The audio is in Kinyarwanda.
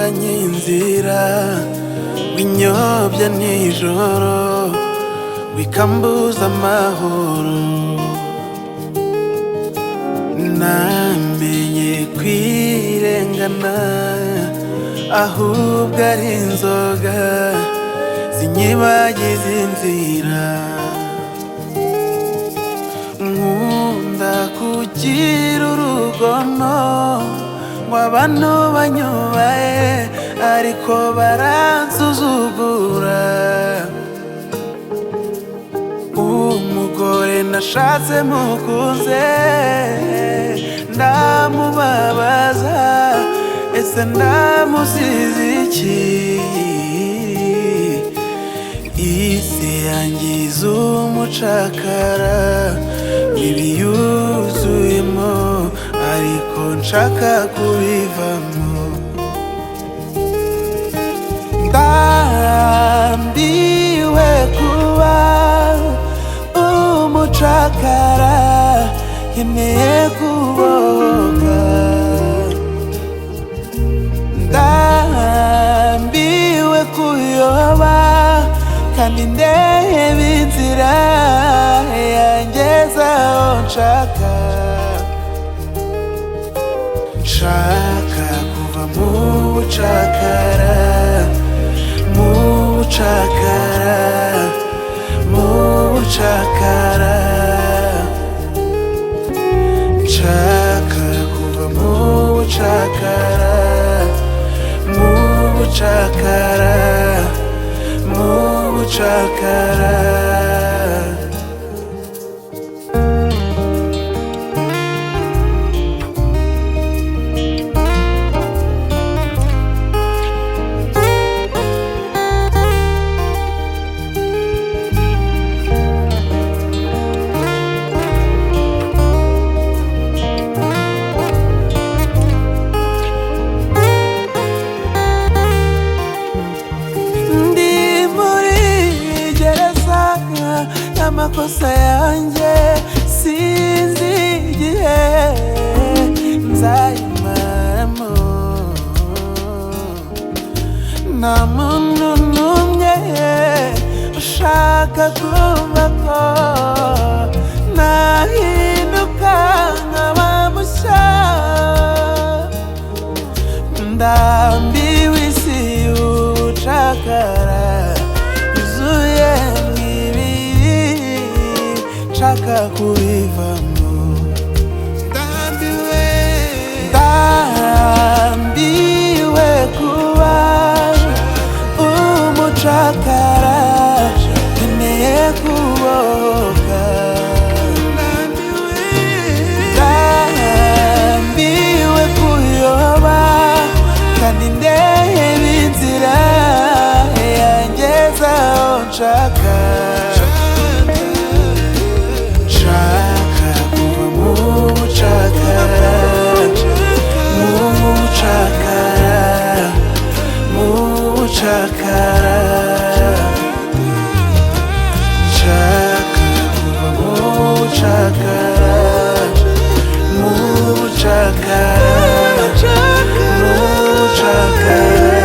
wambukanye inzira, winyobya nijoro, wikambuza amahoro. Namenye kwirengana, ahubwo ari inzoga zinyibagiza inzira. Nkunda kugira urugomo, ngo abantu banyubahe ariko baransuzugura. Umugore nashatse mukunze, ndamubabaza, ese ndamusize iki? Isi yangiza umucakara, ibiyuzuyemo ariko nshaka kubivamo. Ndambiwe kuba umucakara, nkeneye kubohoka. Ndambiwe kuyoba, kandi ndeba inzira yangeza aho nshaka. Nshaka kuva mu bucakara, mu bucakara, mu bucakara. Nshaka kuva mu bucakara, mu bucakara, mu bucakara. Amakosa yanjye sinzi igihe nzayimaramo. Nta muntu n'umwe ushaka kumva ko nahinduka nkaba mushya. Ndambiwe isi y'ubucakara yuzuye, nshaka kubivamo. Ndambiwe kuba umucakara, nkeneye kubohoka. Ndambiwe kuyoba, kandi ndeba inzira yangeza aho nshaka. Nshaka kuva mu bucakara, mu bucakara, mu bucakara. Nshaka kuva mu bucakara, mu bucakara, mu bucakara.